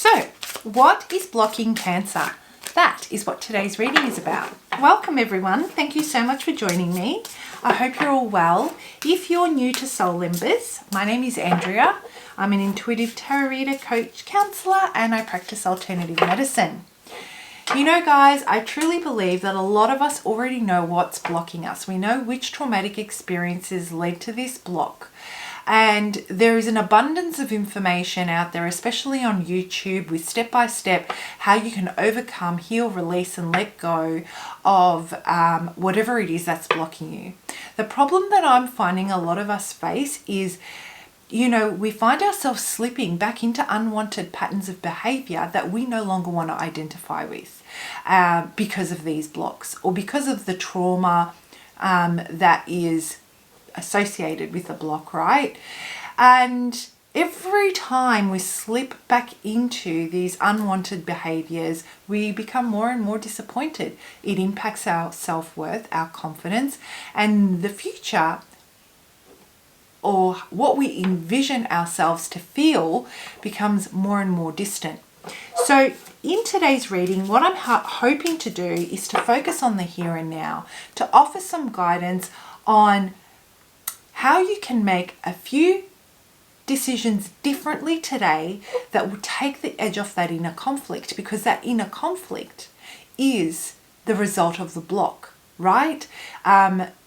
So, what is blocking Cancer? That is what today's reading is about. Welcome everyone. Thank you so much for joining me. I hope you're all well. If you're new to Soul Embers, my name is Andrea. I'm an intuitive tarot reader, coach, counsellor, and I practice alternative medicine. You know, guys, I truly believe that a lot of us already know what's blocking us. We know which traumatic experiences led to this block. And there is an abundance of information out there, especially on YouTube, with step-by-step how you can overcome, heal, release, and let go of whatever it is that's blocking you. The problem that I'm finding a lot of us face is, you know, we find ourselves slipping back into unwanted patterns of behavior that we no longer want to identify with because of these blocks or because of the trauma that is associated with the block, right? And every time we slip back into these unwanted behaviors, we become more and more disappointed. It impacts our self-worth, our confidence, and the future, or what we envision ourselves to feel, becomes more and more distant. So in today's reading, what I'm hoping to do is to focus on the here and now, to offer some guidance on how you can make a few decisions differently today that will take the edge off that inner conflict, because that inner conflict is the result of the block, right?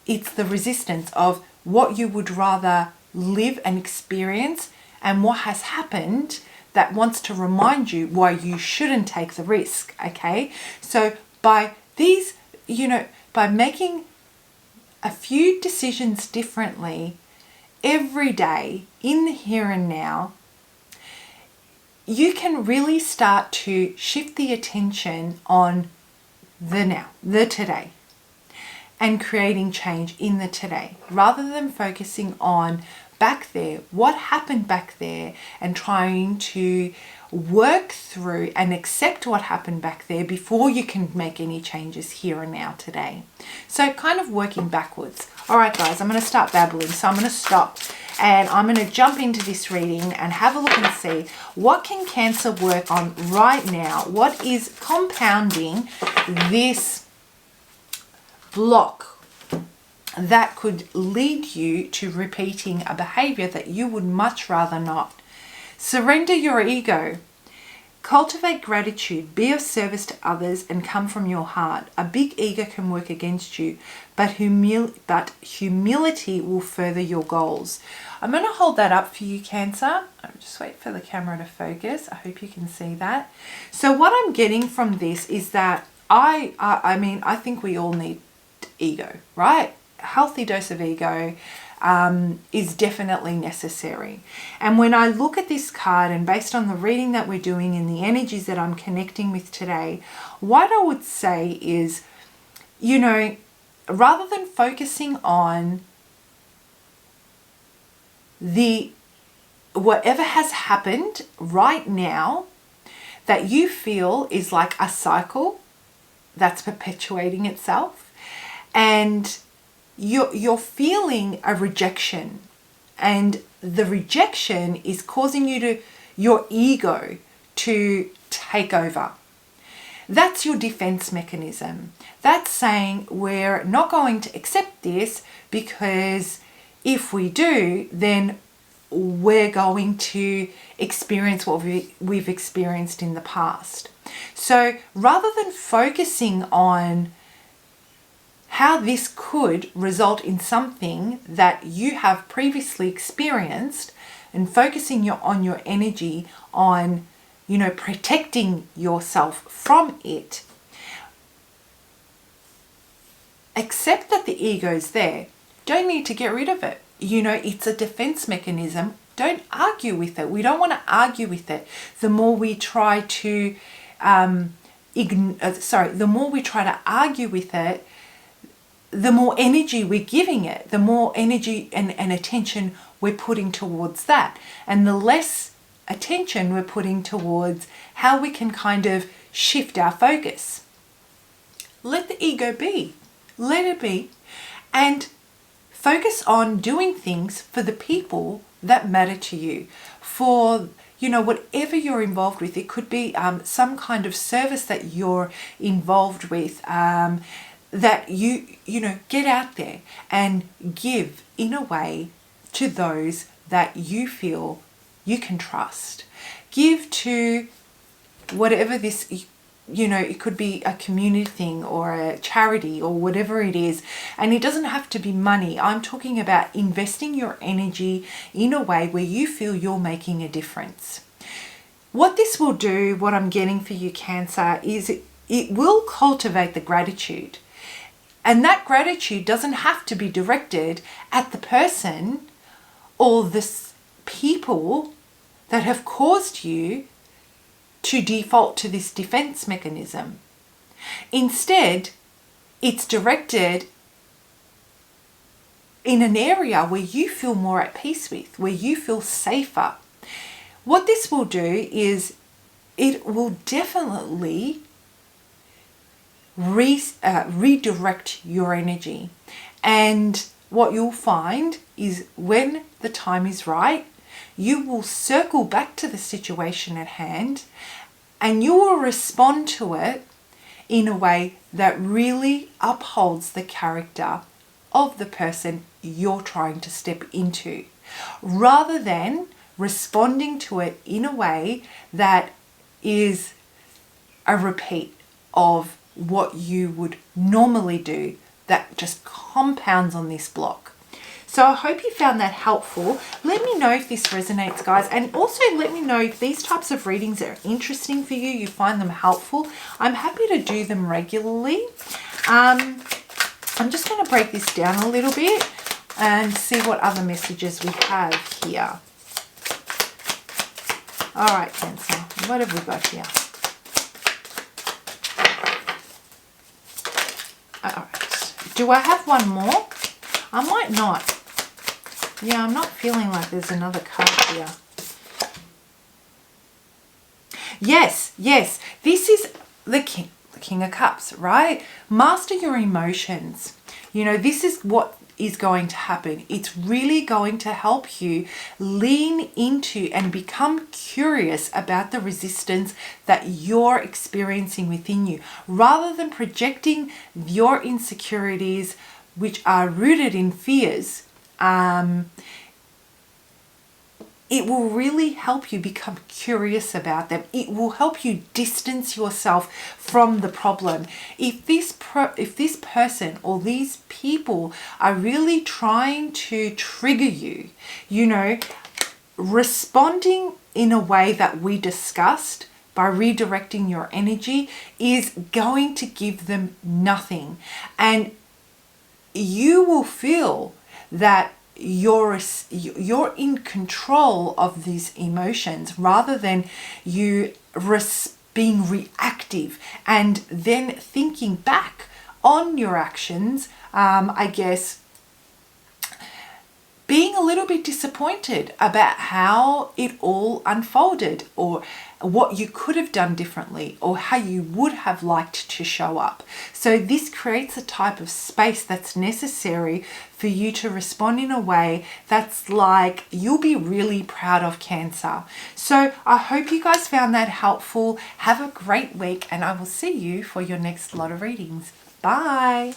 It's the resistance of what you would rather live and experience and what has happened that wants to remind you why you shouldn't take the risk, okay? So by these, you know, by making a few decisions differently every day in the here and now, you can really start to shift the attention on the now, the today, and creating change in the today, rather than focusing on back there, what happened back there, and trying to work through and accept what happened back there before you can make any changes here and now today. So kind of working backwards. All right, guys, I'm going to start babbling. So I'm going to stop and I'm going to jump into this reading and have a look and see what can Cancer work on right now. What is compounding this block that could lead you to repeating a behavior that you would much rather not. Surrender your ego. Cultivate gratitude. Be of service to others and come from your heart. A big ego can work against you, but humility will further your goals. I'm going to hold that up for you, Cancer. I'll just wait for the camera to focus. I hope you can see that. So what I'm getting from this is that I think we all need ego, right? A healthy dose of ego is definitely necessary. And when I look at this card, and based on the reading that we're doing and the energies that I'm connecting with today, what I would say is, you know, rather than focusing on whatever has happened right now that you feel is like a cycle that's perpetuating itself, and you're feeling a rejection, and the rejection is causing your ego to take over. That's your defense mechanism. That's saying we're not going to accept this, because if we do, then we're going to experience what we've experienced in the past. So rather than focusing on how this could result in something that you have previously experienced, and focusing on your energy on, you know, protecting yourself from it, accept that the ego's there. Don't need to get rid of it. You know, it's a defense mechanism. Don't argue with it. We don't want to argue with it. The more we try to the more we try to argue with it, the more energy we're giving it, the more energy and attention we're putting towards that, and the less attention we're putting towards how we can kind of shift our focus. Let the ego be. Let it be. And focus on doing things for the people that matter to you, for whatever you're involved with. It could be some kind of service that you're involved with, that you get out there and give in a way to those that you feel you can trust. Give to whatever this, it could be a community thing or a charity or whatever it is. And it doesn't have to be money. I'm talking about investing your energy in a way where you feel you're making a difference. What this will do, what I'm getting for you, Cancer, is it will cultivate the gratitude. And that gratitude doesn't have to be directed at the person or the people that have caused you to default to this defense mechanism. Instead, it's directed in an area where you feel more at peace with, where you feel safer. What this will do is it will definitely redirect your energy. And what you'll find is when the time is right, you will circle back to the situation at hand and you will respond to it in a way that really upholds the character of the person you're trying to step into, rather than responding to it in a way that is a repeat of what you would normally do that just compounds on this block. So I hope you found that helpful. Let me know if this resonates, guys. And also let me know if these types of readings are interesting for you, you find them helpful. I'm happy to do them regularly. I'm just going to break this down a little bit and see what other messages we have here. All right, Cancer, what have we got here? All right. Do I have one more? I might not. Yeah, I'm not feeling like there's another card here. Yes. This is the King of Cups, right? Master your emotions. This is what is going to happen. It's really going to help you lean into and become curious about the resistance that you're experiencing within you, rather than projecting your insecurities, which are rooted in fears. It will really help you become curious about them. It will help you distance yourself from the problem. If this person or these people are really trying to trigger you, responding in a way that we discussed by redirecting your energy is going to give them nothing. And you will feel that you're in control of these emotions, rather than you being reactive and then thinking back on your actions, I guess being a little bit disappointed about how it all unfolded, or what you could have done differently, or how you would have liked to show up. So this creates a type of space that's necessary for you to respond in a way that's like you'll be really proud of, Cancer. So I hope you guys found that helpful. Have a great week, and I will see you for your next lot of readings. Bye.